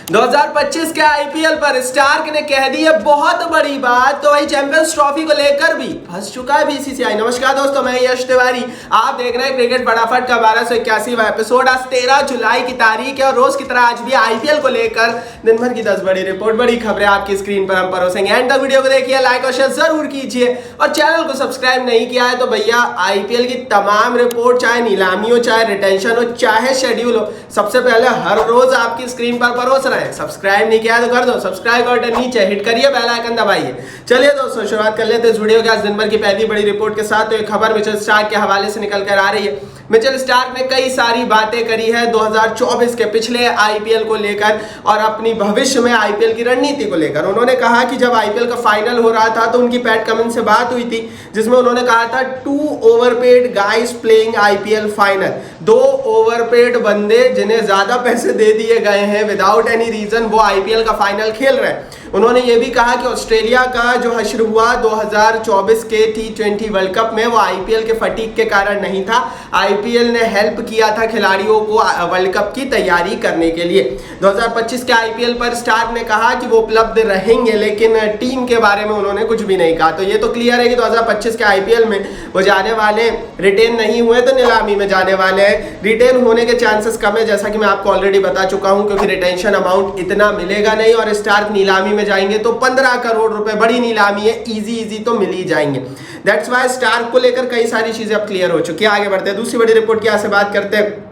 2025 के आईपीएल पर स्टार्क ने कह दी है बहुत बड़ी बात। तो वही चैंपियंस ट्रॉफी को लेकर भी फंस चुका है बीसीसीआई। नमस्कार दोस्तों, मैं यश तिवारी, आप देख रहे हैं क्रिकेट फटाफट का 1281वां एपिसोड। आज 13 जुलाई की तारीख है और रोज की तरह आज भी आईपीएल को लेकर दिन भर की 10 बड़ी रिपोर्ट, बड़ी खबरें आपकी स्क्रीन पर हम परोसेंगे। एंड तक वीडियो को देखिए, लाइक और शेयर जरूर कीजिए और चैनल को सब्सक्राइब नहीं किया है तो भैया आईपीएल की तमाम रिपोर्ट, चाहे नीलामी हो, चाहे रिटेंशन हो, चाहे शेड्यूल हो, सबसे पहले हर रोज आपकी स्क्रीन पर परोस रहे हैं। सब्सक्राइब नहीं किया तो कर दो सब्सक्राइब, और नीचे हिट करिए बेल आइकन दबाइए। चलिए दोस्तों, शुरुआत कर लेते हैं इस वीडियो के आज दिन भर की पहली बड़ी रिपोर्ट के साथ। तो एक खबर मिचेल स्टार्क के हवाले से निकल कर आ रही है। मिचेल स्टार्क ने कई सारी बातें करी है 2024 के पिछले आईपीएल को लेकर और अपनी भविष्य में आईपीएल की रणनीति को लेकर। उन्होंने कहा कि जब आईपीएल का फाइनल हो रहा था तो उनकी पैट कमिंस से बात हुई थी, जिसमें उन्होंने कहा था 2 overpaid guys playing IPL final. 2 overpaid बंदे जिन्हें ज्यादा पैसे दे दिए गए हैं विदाउट एनी रीजन, वो आईपीएल का फाइनल खेल रहे हैं। उन्होंने ये भी कहा कि ऑस्ट्रेलिया का जो हश्र हुआ 2024 के T20 वर्ल्ड कप में, वो आईपीएल के फटीक के कारण नहीं था। आईपीएल ने हेल्प किया था खिलाड़ियों को वर्ल्ड कप की तैयारी करने के लिए। 2025 के आईपीएल पर स्टार्क ने कहा कि वो उपलब्ध रहेंगे, लेकिन टीम के बारे में उन्होंने कुछ भी नहीं कहा। तो ये तो क्लियर है कि 2025 के आईपीएल में वो जाने वाले, रिटेन नहीं हुए तो नीलामी में जाने वाले हैं। रिटेन होने के चांसेस कम है, जैसा कि मैं आपको ऑलरेडी बता चुका हूं, क्योंकि रिटेंशन अमाउंट इतना मिलेगा नहीं और स्टार्क नीलामी में जाएंगे तो 15 करोड़ रुपए, बड़ी नीलामी है, इजी तो मिल ही जाएंगे। दैट्स व्हाई स्टार्क को लेकर कई सारी चीजें अब क्लियर हो चुकी है। आगे बढ़ते हैं, दूसरी बड़ी रिपोर्ट की यहाँ से बात करते हैं।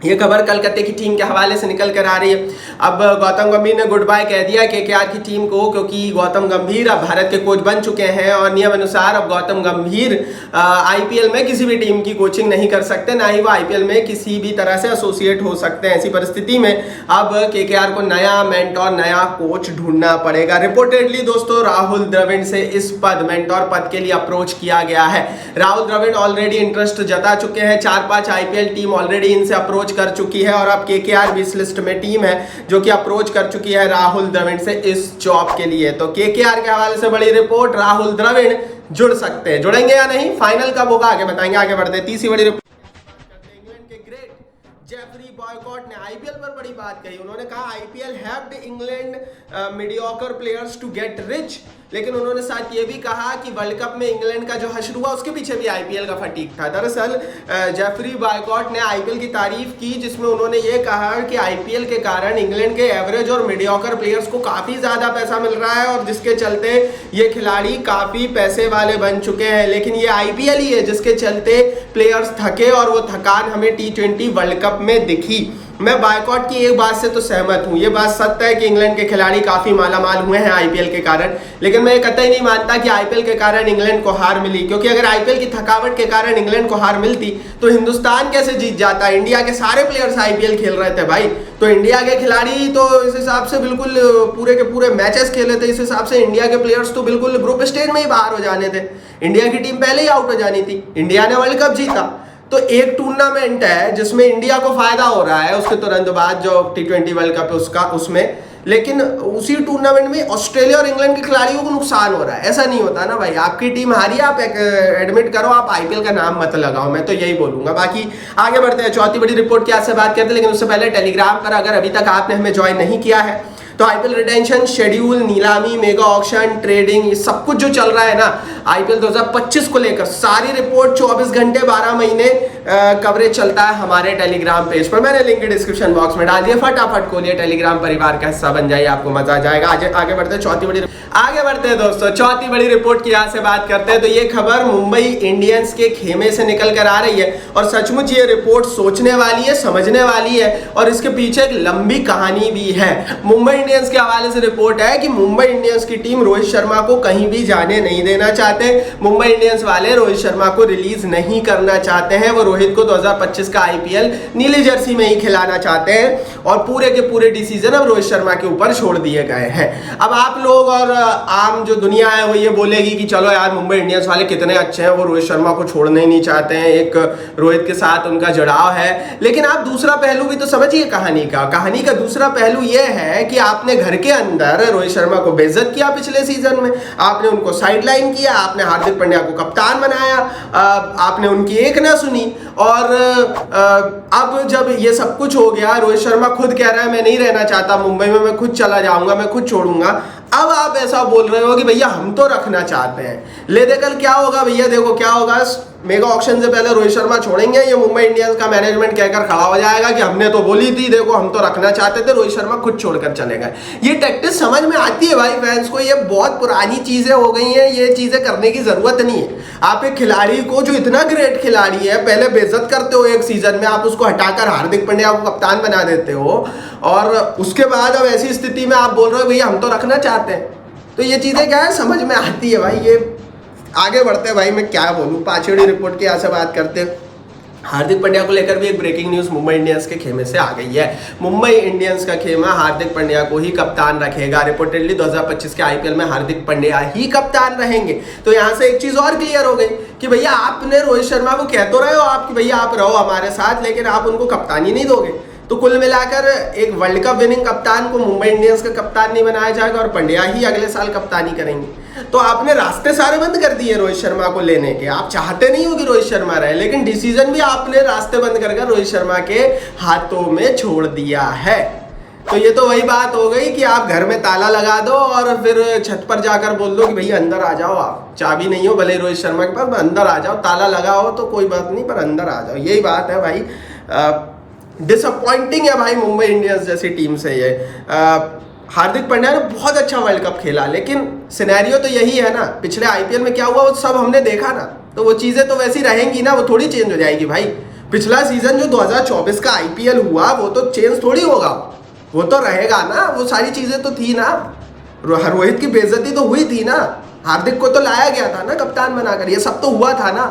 ये खबर कलकत्ते की टीम के हवाले से निकल कर आ रही है। अब गौतम गंभीर ने गुड बाय कह दिया केकेआर की टीम को, क्योंकि गौतम गंभीर अब भारत के कोच बन चुके हैं और नियम अनुसार अब गौतम गंभीर आईपीएल में किसी भी टीम की कोचिंग नहीं कर सकते, ना ही वो आईपीएल में किसी भी तरह से एसोसिएट हो सकते हैं। ऐसी परिस्थिति में अब केकेआर को नया मेंटोर, नया कोच ढूंढना पड़ेगा। रिपोर्टेडली दोस्तों राहुल द्रविड़ से इस मेंटोर पद के लिए अप्रोच किया गया है। राहुल द्रविड़ ऑलरेडी इंटरेस्ट जता चुके हैं, 4-5 आईपीएल टीम ऑलरेडी इनसे अप्रोच कर चुकी है और अब केकेआर भी इस लिस्ट में टीम है जो कि अप्रोच कर चुकी है राहुल द्रविड़ से इस जॉब के लिए। तो केकेआर के हवाले से बड़ी रिपोर्ट, राहुल द्रविड़ जुड़ सकते हैं, जुड़ेंगे या नहीं फाइनल कब होगा आगे बताएंगे। आगे बढ़ते हैं, तीसरी बड़ी रिपोर्ट। इंग्लैंड के ग्रेट जेफरी बॉयकॉट ने आईपीएल पर बड़ी बात कही। उन्होंने कहा IPL helped England mediocre players to get rich, लेकिन उन्होंने साथ ये भी कहा कि वर्ल्ड कप में इंग्लैंड का जो हश्र हुआ उसके पीछे भी आईपीएल का फटीक था। दरअसल जेफरी बॉयकॉट ने आईपीएल की तारीफ की, जिसमें उन्होंने ये कहा कि आईपीएल के कारण इंग्लैंड के एवरेज और मीडियोकर प्लेयर्स को काफी ज्यादा पैसा मिल रहा है और जिसके चलते ये खिलाड़ी काफी पैसे वाले बन चुके हैं। लेकिन ये आईपीएल ही है जिसके चलते प्लेयर्स थके और वो थकान हमें T20 वर्ल्ड कप में दिखी। मैं बॉयकॉट की एक बात से तो सहमत हूं, ये बात सत्य है कि इंग्लैंड के खिलाड़ी काफी मालामाल हुए हैं आईपीएल के कारण, लेकिन मैं कतई नहीं मानता कि आईपीएल के कारण इंग्लैंड को हार मिली, क्योंकि अगर आईपीएल की थकावट के कारण इंग्लैंड को हार मिलती तो हिंदुस्तान कैसे जीत जाता। इंडिया के सारे प्लेयर्स आईपीएल खेल रहे थे भाई, तो इंडिया के खिलाड़ी तो इस हिसाब से बिल्कुल पूरे के पूरे मैचेस खेले थे। इस हिसाब से इंडिया के प्लेयर्स तो बिल्कुल ग्रुप स्टेज में ही बाहर हो जाने थे, इंडिया की टीम पहले ही आउट हो जानी थी। इंडिया ने वर्ल्ड कप जीता, तो एक टूर्नामेंट है जिसमें इंडिया को फायदा हो रहा है उसके तुरंत बाद जो T20 वर्ल्ड कप है उसमें, लेकिन उसी टूर्नामेंट में ऑस्ट्रेलिया और इंग्लैंड के खिलाड़ियों को नुकसान हो रहा है। ऐसा नहीं होता ना भाई, आपकी टीम हारी, आप एडमिट करो, आप आईपीएल का नाम मत लगाओ, मैं तो यही बोलूंगा। बाकी आगे बढ़ते हैं, चौथी बड़ी रिपोर्ट की आपसे बात करते हैं, लेकिन उससे पहले टेलीग्राम पर अगर अभी तक आपने हमें ज्वाइन नहीं किया है तो आईपीएल रिटेंशन, शेड्यूल, नीलामी, मेगा ऑक्शन, ट्रेडिंग, ये सब कुछ जो चल रहा है ना आईपीएल 2025 को लेकर, सारी रिपोर्ट 24 घंटे 12 महीने कवरेज चलता है हमारे टेलीग्राम पेज पर। मैंने लिंक डिस्क्रिप्शन बॉक्स में डाल दिया, फटाफट खोलिए, टेलीग्राम परिवार का हिस्सा बन जाइए, आपको मजा आ जाएगा। आगे बढ़ते हैं, आगे बढ़ते हैं दोस्तों, चौथी बड़ी रिपोर्ट की यहाँ से बात करते हैं। तो ये खबर मुंबई इंडियंस के खेमे से निकल कर आ रही है और सचमुच ये रिपोर्ट सोचने वाली है, समझने वाली है और इसके पीछे एक लंबी कहानी भी है। मुंबई इंडियंस के हवाले से रिपोर्ट है कि मुंबई इंडियंस की टीम रोहित शर्मा को कहीं भी जाने नहीं देना चाहते। मुंबई इंडियंस वाले रोहित शर्मा को रिलीज नहीं करना चाहते हैं, वो रोहित को 2025 का आईपीएल नीली जर्सी में ही खिलाना चाहते हैं और पूरे के पूरे डिसीजन अब रोहित शर्मा के ऊपर छोड़ दिए गए हैं। अब आप लोग और आम जो दुनिया है वो ये बोलेगी कि चलो यार मुंबई इंडियंस वाले कितने अच्छे हैं, वो रोहित शर्मा को छोड़ना ही नहीं चाहते हैं, एक रोहित के साथ उनका जुड़ाव है। लेकिन आप दूसरा पहलू भी तो समझिए कहानी का दूसरा पहलू ये है कि आपने घर के अंदर रोहित शर्मा को बेइज्जत किया पिछले सीजन में, आपने उनको साइडलाइन किया, आपने हार्दिक पांड्या को कप्तान बनाया, आपने उनकी एक ना सुनी और अब जब ये सब कुछ हो गया, रोहित शर्मा खुद कह रहा है मैं नहीं रहना चाहता मुंबई में, मैं खुद चला जाऊंगा, मैं खुद छोड़ूंगा। अब आप ऐसा बोल रहे हो कि भैया हम तो रखना चाहते हैं। ले दे कल क्या होगा भैया, देखो क्या होगा, मेगा ऑक्शन से पहले रोहित शर्मा छोड़ेंगे, ये मुंबई इंडियंस का मैनेजमेंट कहकर खड़ा हो जाएगा कि हमने तो बोली थी, देखो हम तो रखना चाहते थे, रोहित शर्मा खुद छोड़कर चले गए। ये टैक्टिस समझ में आती है भाई फैंस को, ये बहुत पुरानी चीजें हो गई हैं, ये चीजें करने की जरूरत नहीं है। आप एक खिलाड़ी को जो इतना ग्रेट खिलाड़ी है पहले बेइज्जत करते हो एक सीजन में, आप उसको हटाकर हार्दिक पांड्या को कप्तान बना देते हो, और उसके बाद अब ऐसी स्थिति में आप बोल रहे हो भैया हम तो रखना चाहते हैं। तो ये चीजें क्या है, समझ में आती है भाई। ये आगे बढ़ते हैं भाई, मैं क्या बोलूं, पांचवें रिपोर्ट की यहाँ से बात करते हैं। हार्दिक पांड्या को लेकर भी एक ब्रेकिंग न्यूज मुंबई इंडियंस के खेमे से आ गई है। मुंबई इंडियंस का खेमा हार्दिक पांड्या को ही कप्तान रखेगा। रिपोर्टेडली 2025 के आईपीएल में हार्दिक पांड्या ही कप्तान रहेंगे। तो यहाँ से एक चीज और क्लियर हो गई कि भैया आपने रोहित शर्मा को कह तो रहे हो आप कि भैया आप रहो हमारे साथ, लेकिन आप उनको कप्तानी नहीं दोगे। तो कुल मिलाकर एक वर्ल्ड कप विनिंग कप्तान को मुंबई इंडियंस का कप्तान नहीं बनाया जाएगा और पांड्या ही अगले साल कप्तानी करेंगे। तो आपने रास्ते सारे बंद कर दिए रोहित शर्मा को लेने के। आप चाहते नहीं हो कि रोहित शर्मा रहे, लेकिन डिसीजन भी आपने रास्ते बंद कर रोहित शर्मा के हाथों में छोड़ दिया है। तो ये तो वही बात हो गई कि आप घर में ताला लगा दो और फिर छत पर जाकर बोल दो कि भैया अंदर आ जाओ, आप चाबी नहीं हो भले रोहित शर्मा के पास, अंदर आ जाओ, ताला लगाओ तो कोई बात नहीं पर अंदर आ जाओ। यही बात है भाई। डिसअपॉइंटिंग है भाई मुंबई इंडियंस जैसी टीम से ये। हार्दिक पांड्या ने बहुत अच्छा वर्ल्ड कप खेला, लेकिन सिनेरियो तो यही है ना, पिछले आईपीएल में क्या हुआ वो सब हमने देखा ना, तो वो चीजें तो वैसी रहेंगी ना, वो थोड़ी चेंज हो जाएगी भाई। पिछला सीजन जो 2024 का आईपीएल हुआ वो तो चेंज थोड़ी होगा, वो तो रहेगा ना, वो सारी चीजें तो थी ना। रोहित की बेइज्जती तो हुई थी ना, हार्दिक को तो लाया गया था ना कप्तान बनाकर, ये सब तो हुआ था ना।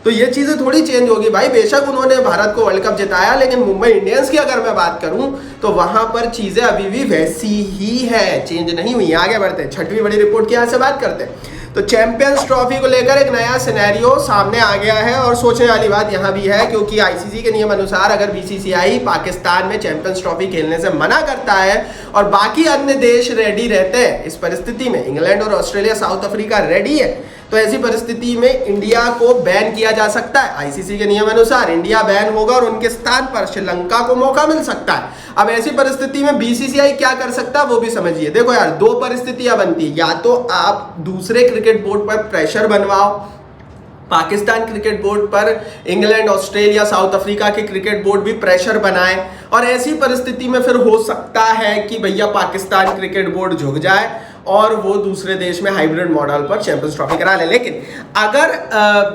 तो ये चीजें थोड़ी चेंज होगी भाई। बेशक उन्होंने भारत को वर्ल्ड कप जिताया, लेकिन मुंबई इंडियंस की अगर मैं बात करूं तो वहां पर चीजें अभी भी वैसी ही है, चेंज नहीं हुई। आगे बढ़ते हैं, छठवीं बड़ी रिपोर्ट की यहां से बात करते हैं। तो चैंपियंस ट्रॉफी को लेकर एक नया सिनेरियो सामने आ गया है और सोचने वाली बात यहां भी है, क्योंकि आईसीसी के नियम अनुसार अगर बीसीसीआई पाकिस्तान में चैंपियंस ट्रॉफी खेलने से मना करता है और बाकी अन्य देश रेडी रहते हैं, इस परिस्थिति में इंग्लैंड और ऑस्ट्रेलिया, साउथ अफ्रीका रेडी है, तो ऐसी परिस्थिति में इंडिया को बैन किया जा सकता है। आईसीसी के नियम अनुसार इंडिया बैन होगा और उनके स्थान पर श्रीलंका को मौका मिल सकता है। अब ऐसी परिस्थिति में बीसीसीआई क्या कर सकता है वो भी समझिए। देखो यार, दो परिस्थितियां बनती है, या तो आप दूसरे क्रिकेट बोर्ड पर प्रेशर बनवाओ, पाकिस्तान क्रिकेट बोर्ड पर इंग्लैंड, ऑस्ट्रेलिया, साउथ अफ्रीका के क्रिकेट बोर्ड भी प्रेशर बनाए, और ऐसी परिस्थिति में फिर हो सकता है कि भैया पाकिस्तान क्रिकेट बोर्ड झुक जाए और वो दूसरे देश में हाइब्रिड मॉडल पर चैंपियंस ट्रॉफी करा ले। लेकिन अगर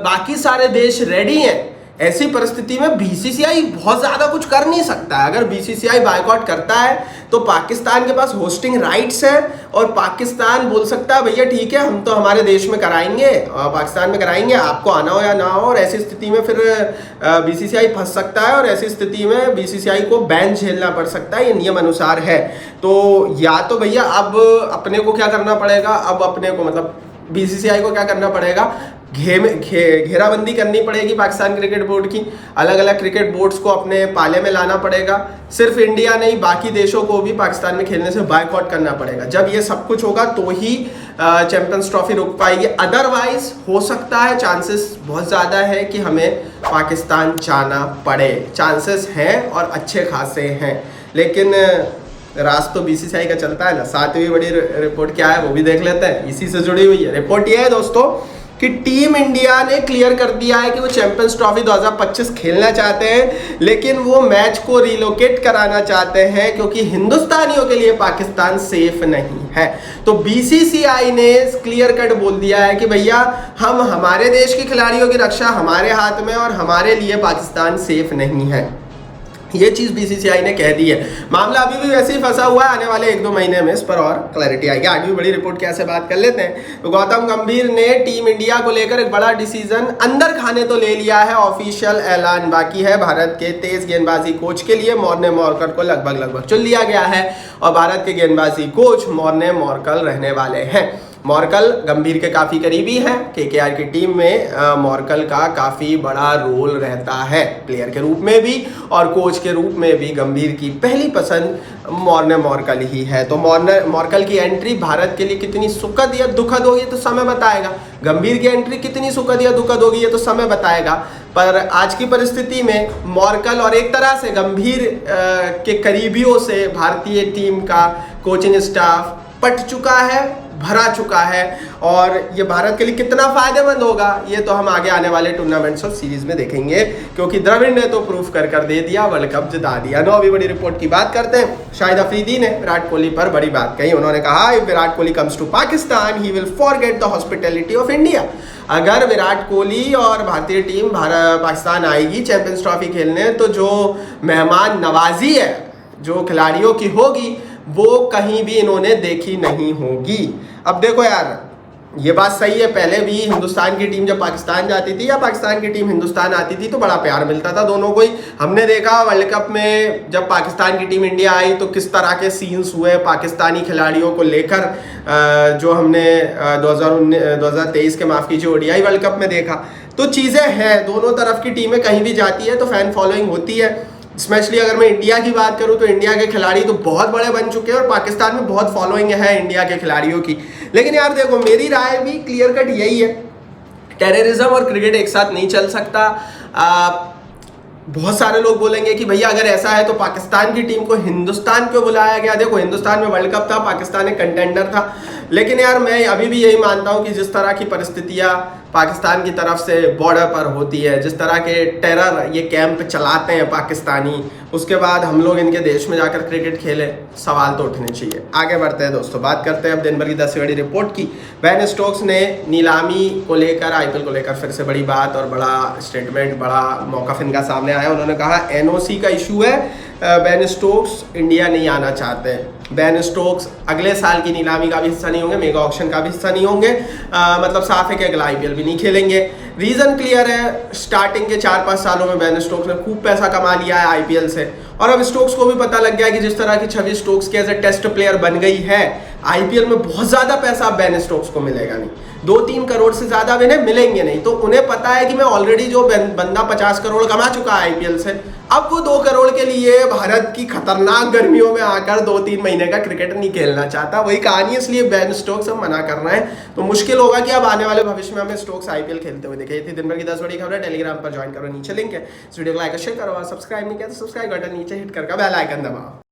बाकी सारे देश रेडी हैं, ऐसी परिस्थिति में बीसीसीआई बहुत ज्यादा कुछ कर नहीं सकता है। अगर बीसीसीआई बायकॉट करता है तो पाकिस्तान के पास होस्टिंग राइट्स है और पाकिस्तान बोल सकता है भैया ठीक है हम तो हमारे देश में कराएंगे, पाकिस्तान में कराएंगे, आपको आना हो या ना हो। और ऐसी स्थिति में फिर बीसीसीआई फंस सकता है और ऐसी स्थिति में बीसीसीआई को बैन झेलना पड़ सकता है, ये नियम अनुसार है। तो या तो भैया अब अपने को क्या करना पड़ेगा, अब अपने को मतलब बीसीसीआई को क्या करना पड़ेगा, घेराबंदी करनी पड़ेगी पाकिस्तान क्रिकेट बोर्ड की, अलग अलग क्रिकेट बोर्ड्स को अपने पाले में लाना पड़ेगा। सिर्फ इंडिया नहीं बाकी देशों को भी पाकिस्तान में खेलने से बायकॉट करना पड़ेगा। जब ये सब कुछ होगा तो ही चैंपियंस ट्रॉफी रुक पाएगी, अदरवाइज हो सकता है, चांसेस बहुत ज़्यादा है कि हमें पाकिस्तान जाना पड़े। चांसेस हैं और अच्छे खासे हैं, लेकिन राज तो बीसीसीआई का चलता है ना। सातवीं बड़ी रिपोर्ट क्या है वो भी देख लेते हैं, इसी से जुड़ी हुई है। रिपोर्ट ये है दोस्तों कि टीम इंडिया ने क्लियर कर दिया है कि वो चैंपियंस ट्रॉफी 2025 खेलना चाहते हैं, लेकिन वो मैच को रिलोकेट कराना चाहते हैं क्योंकि हिंदुस्तानियों के लिए पाकिस्तान सेफ नहीं है। तो बीसीसीआई ने क्लियर कट बोल दिया है कि भैया हम हमारे देश के खिलाड़ियों की रक्षा हमारे हाथ में और हमारे लिए पाकिस्तान सेफ नहीं है। ये चीज बीसीसीआई ने कह दी है। मामला अभी भी वैसे ही फंसा हुआ है, आने वाले 1-2 महीने में इस पर और क्लैरिटी आएगी। आठवीं बड़ी रिपोर्ट कैसे बात कर लेते हैं। तो गौतम गंभीर ने टीम इंडिया को लेकर एक बड़ा डिसीजन अंदर खाने तो ले लिया है, ऑफिशियल ऐलान बाकी है। भारत के तेज गेंदबाजी कोच के लिए मॉर्ने मॉर्कल को लगभग चुन लिया गया है और भारत के गेंदबाजी कोच मॉर्ने मॉर्कल रहने वाले हैं। मॉर्कल गंभीर के काफ़ी करीबी हैं। केकेआर की टीम में मॉर्कल का काफ़ी बड़ा रोल रहता है, प्लेयर के रूप में भी और कोच के रूप में भी। गंभीर की पहली पसंद मॉर्कल ही है। तो मॉर्कल की एंट्री भारत के लिए कितनी सुखद या दुखद होगी तो समय बताएगा। गंभीर की एंट्री कितनी सुखद या दुखद होगी ये तो समय बताएगा। पर आज की परिस्थिति में मॉर्कल और एक तरह से गंभीर के करीबियों से भारतीय टीम का कोचिंग स्टाफ पट चुका है, भरा चुका है। और ये भारत के लिए कितना फायदेमंद होगा ये तो हम आगे आने वाले टूर्नामेंट्स और सीरीज में देखेंगे, क्योंकि द्रविड़ ने तो प्रूफ कर दे दिया, वर्ल्ड कप जिता दिया। नो, अभी बड़ी रिपोर्ट की बात करते हैं। शाहिद अफरीदी ने विराट कोहली पर बड़ी बात कही। उन्होंने कहा if Virat Kohli comes to Pakistan he will forget the hospitality of India. अगर विराट कोहली और भारतीय टीम पाकिस्तान आएगी चैंपियंस ट्रॉफी खेलने, तो जो मेहमान नवाजी है जो खिलाड़ियों की होगी वो कहीं भी इन्होंने देखी नहीं होगी। अब देखो यार, ये बात सही है, पहले भी हिंदुस्तान की टीम जब पाकिस्तान जाती थी या पाकिस्तान की टीम हिंदुस्तान आती थी तो बड़ा प्यार मिलता था दोनों को ही। हमने देखा वर्ल्ड कप में जब पाकिस्तान की टीम इंडिया आई तो किस तरह के सीन्स हुए पाकिस्तानी खिलाड़ियों को लेकर, जो हमने 2023 के माफ़ कीजिए ओडीआई वर्ल्ड कप में देखा। तो चीज़ें हैं, दोनों तरफ की टीमें कहीं भी जाती है तो फैन फॉलोइंग होती है। स्पेशली अगर मैं इंडिया की बात करूं तो इंडिया के खिलाड़ी तो बहुत बड़े बन चुके हैं और पाकिस्तान में बहुत फॉलोइंग है इंडिया के खिलाड़ियों की। लेकिन यार देखो, मेरी राय भी क्लियर कट यही है, टेररिज्म और क्रिकेट एक साथ नहीं चल सकता। बहुत सारे लोग बोलेंगे कि भैया अगर ऐसा है तो पाकिस्तान की टीम को हिंदुस्तान क्यों बुलाया गया। देखो, हिंदुस्तान में वर्ल्ड कप था, पाकिस्तान एक कंटेंडर था। लेकिन यार मैं अभी भी यही मानता हूँ कि जिस तरह की परिस्थितियाँ पाकिस्तान की तरफ से बॉर्डर पर होती है, जिस तरह के टेरर ये कैंप चलाते हैं पाकिस्तानी, उसके बाद हम लोग इनके देश में जाकर क्रिकेट खेले, सवाल तो उठने चाहिए। आगे बढ़ते हैं दोस्तों, बात करते हैं अब दिन भर की 10 बड़ी रिपोर्ट की। बेन स्टोक्स ने नीलामी को लेकर, आईपीएल को लेकर फिर से बड़ी बात और बड़ा स्टेटमेंट, बड़ा मौका इनका सामने आया। उन्होंने कहा एनओसी का इशू है, बेन स्टोक्स इंडिया नहीं आना चाहते हैं। बेन स्टोक्स अगले साल की नीलामी का भी हिस्सा नहीं होंगे, मेगा ऑक्शन का भी हिस्सा नहीं होंगे, मतलब साफ है कि अगला आईपीएल भी नहीं खेलेंगे। रीज़न क्लियर है, स्टार्टिंग के 4-5 सालों में बेन स्टोक्स ने खूब पैसा कमा लिया है आईपीएल से, और अब स्टोक्स को भी पता लग गया कि जिस तरह की छवि स्टोक्स के एज ए टेस्ट प्लेयर बन गई है, आईपीएल में बहुत ज़्यादा पैसा बेन स्टोक्स को मिलेगा नहीं, 2-3 करोड़ से ज़्यादा इन्हें मिलेंगे नहीं। तो उन्हें पता है कि मैं ऑलरेडी जो बंदा 50 करोड़ कमा चुका है आईपीएल से, अब वो 2 करोड़ के लिए भारत की खतरनाक गर्मियों में आकर 2-3 महीने का क्रिकेट नहीं खेलना चाहता। वही कहानी, इसलिए बेन स्टोक्स हम मना कर रहे हैं। तो मुश्किल होगा कि अब आने वाले भविष्य में हमें स्टोक्स आईपीएल खेलते हुए दिखे। ये थी दिन भर की 10 बड़ी खबर है। टेलीग्राम पर ज्वाइन करो, नीचे लिंक है। इस वीडियो को लाइक और शेयर करो, सब्सक्राइब नहीं किया तो सब्सक्राइब बटन नीचे हिट करके बेल आइकन दबाओ।